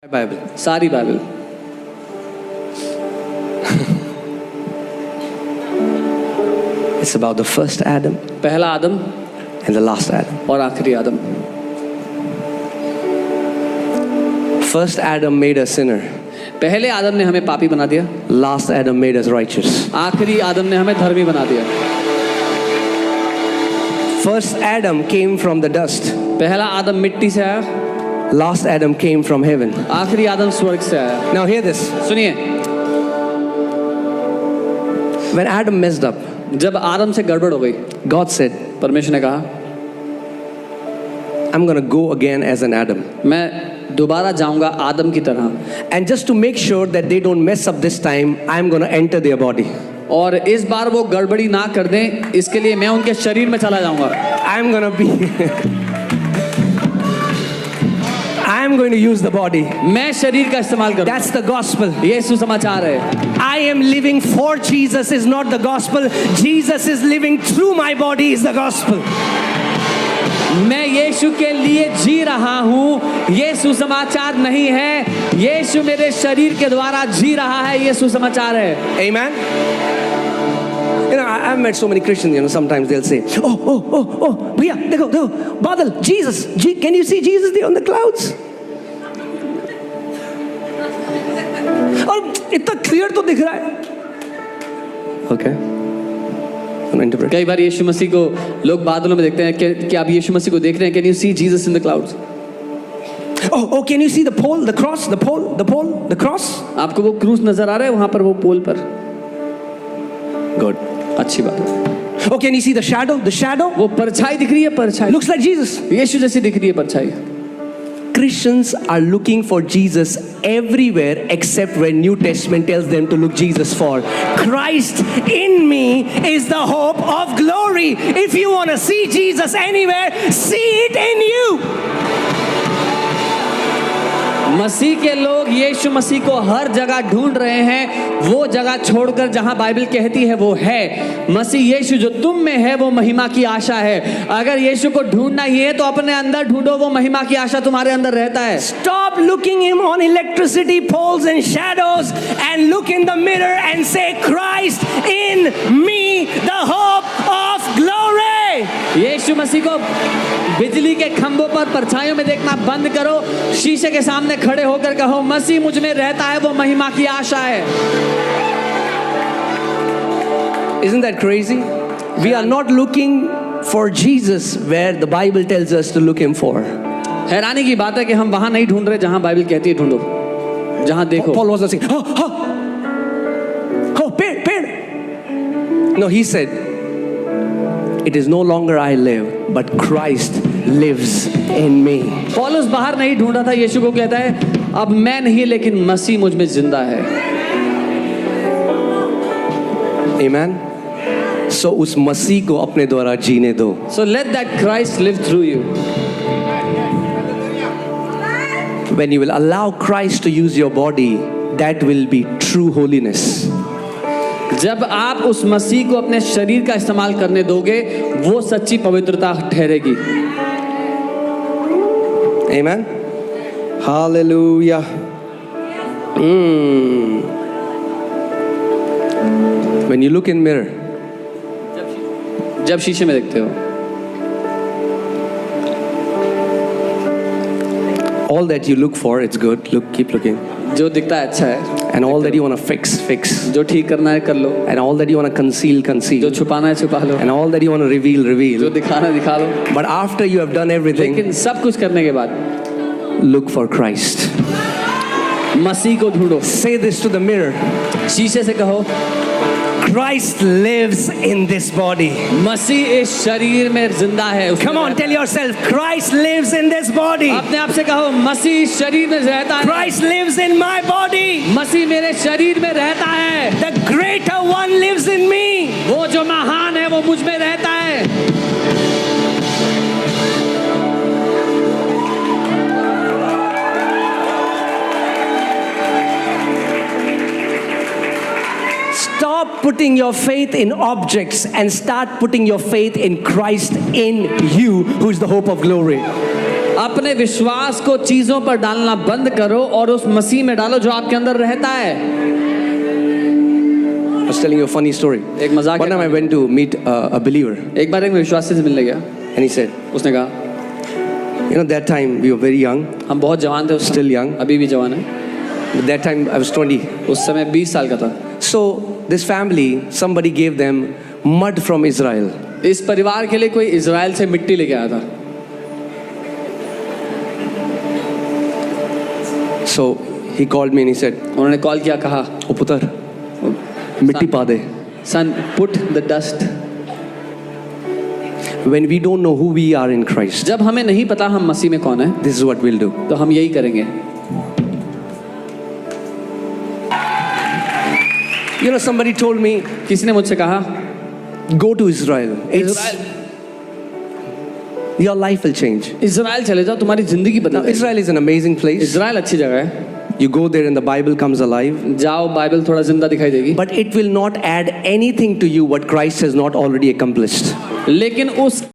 Bible, सारी Bible. it's about the first Adam पहला आदम and the last Adam. और आखिरी आदम। First Adam made us sinner. पहले आदम ने हमें पापी बना दिया, Last Adam made us righteous. आखिरी आदम ने हमें धर्मी बना दिया। First Adam came from the dust. पहला आदम मिट्टी से आया, Last Adam came from heaven. आखिरी आदम स्वर्ग से आया। Now hear this. सुनिए, When Adam messed up, जब आदम से गड़बड़ हो गई, God said, परमेश्वर ने कहा, I'm going to go again as an Adam. मैं दोबारा जाऊंगा आदम की तरह, And just to make sure that they don't mess up this time, I'm going to enter their body. और इस बार वो गड़बड़ी ना कर दें, इसके लिए मैं उनके शरीर में चला जाऊंगा। I'm going to be I'm going to use the body. मैं शरीर का इस्तेमाल करूंगा। That's the gospel. ये सुसमाचार है। I am living for Jesus is not the gospel. Jesus is living through my body is the gospel. मैं यीशु के लिए जी रहा हूँ, ये सुसमाचार नहीं है। यीशु मेरे शरीर के द्वारा जी रहा है, ये सुसमाचार है। Amen. You know, I've met so many Christians, you know, sometimes they'll say, oh, भैया, देखो, बादल, Jesus, can you see Jesus there on the clouds? और इतना क्लियर तो दिख रहा है। Okay. Interpret. कई बार यीशु मसीह को लोग बादलों में देखते हैं कि आप यीशु मसीह को देख रहे हैं। Can you see Jesus in the clouds? Oh, can you see the pole, the cross, the cross? आपको वो क्रूस नजर आ रहा है वहां पर, वो पोल पर? Good. अच्छी बात है। Oh, can you see the shadow? वो परछाई दिख रही है, परछाई। Looks like Jesus. यीशु जैसी दिख रही है परछाई। Christians are looking for Jesus everywhere except when New Testament tells them to look Jesus for. Christ in me is the hope of glory. If you want to see Jesus anywhere, see it in you. मसीह के लोग यीशु मसीह को हर जगह ढूंढ रहे हैं, वो जगह छोड़कर जहां बाइबल कहती है वो है। मसीह यीशु जो तुम में है वो महिमा की आशा है। अगर यीशु को ढूंढना ही है तो अपने अंदर ढूंढो, वो महिमा की आशा तुम्हारे अंदर रहता है। Stop looking him on electricity poles and shadows and look in the mirror and say, Christ in me, the hope of glory. यीशु मसीह को बिजली के खंभों पर परछाइयों में देखना बंद करो, शीशे के सामने खड़े होकर कहो, मसीह मुझ में रहता है, वो महिमा की आशा है। Isn't that crazy? We are not looking for Jesus where the Bible tells us to look him for. हैरानी की बात है कि हम वहां नहीं ढूंढ रहे जहां बाइबल कहती है ढूंढो, जहां देखो। Paul was not saying, पेड़. No, he said, it is no longer I live, but Christ lives in me. पौलुस बाहर नहीं ढूंढा था, यीशु को कहता है, अब मैं नहीं लेकिन मसीह मुझ में जिंदा है। Amen. So उस मसीह को अपने द्वारा जीने दो। So let that Christ live through you. When you will allow Christ to use your body, that will be true holiness. जब आप उस मसीह को अपने शरीर का इस्तेमाल करने दोगे, वो सच्ची पवित्रता ठहरेगी। Amen. Hallelujah. When you look in mirror, जब शीशे में देखते हो, all that you look for, it's good. Keep looking. जो दिखता है अच्छा है। And all that you want to fix. जो ठीक करना है कर लो। And all that you want to conceal. जो छुपाना है छुपा लो। And all that you want to reveal. जो दिखाना है दिखा लो। But after you have done everything, लेकिन सब कुछ करने के बाद look for Christ. मसीह को ढूंढो। Say this to the mirror. शीशे से कहो, Christ lives in this body. मसीह इस शरीर में जिंदा है। Come on, tell yourself, Christ lives in this body. अपने आप से कहो, मसीह इस शरीर में रहता है। Christ lives in my body. मसीह मेरे शरीर में रहता है। The greater one lives in me. वो जो महान है वो मुझ में रहता है। Stop putting your faith in objects and start putting your faith in Christ in you, who is the hope of glory. अपने विश्वास को चीजों पर डालना बंद करो और उस मसीह में डालो जो आपके अंदर रहता है। I was telling you a funny story. एक मजाक One time I went to meet a believer, एक बार एक विश्वासी से मिलने गया, and he said, उसने कहा you know, that time we were very young. हम बहुत जवान थे, उस समय, Still young. अभी भी जवान है। At that time I was 20. उस समय 20 साल का था। So this family, somebody gave them mud from Israel. इस परिवार के लिए कोई इजराइल से मिट्टी लेके आया था। So he called me and he said, उन्होंने कॉल किया, कहा "O putar, मिट्टी पा दे." Son put the dust. When we don't know who we are in Christ, जब हमें नहीं पता हम मसीह में कौन है, this is what we'll do. तो हम यही करेंगे। You know, somebody told me, किसी ने मुझसे कहा go to Israel. Israel Your life will change. Israel चले जाओ, तुम्हारी जिंदगी Now, बदल जाएगी। Israel is an amazing place. Israel अच्छी जगह है, You go there and the Bible comes alive. जाओ, बाइबल थोड़ा जिंदा दिखाई देगी, But it will not add anything to you what Christ has not already accomplished. लेकिन उस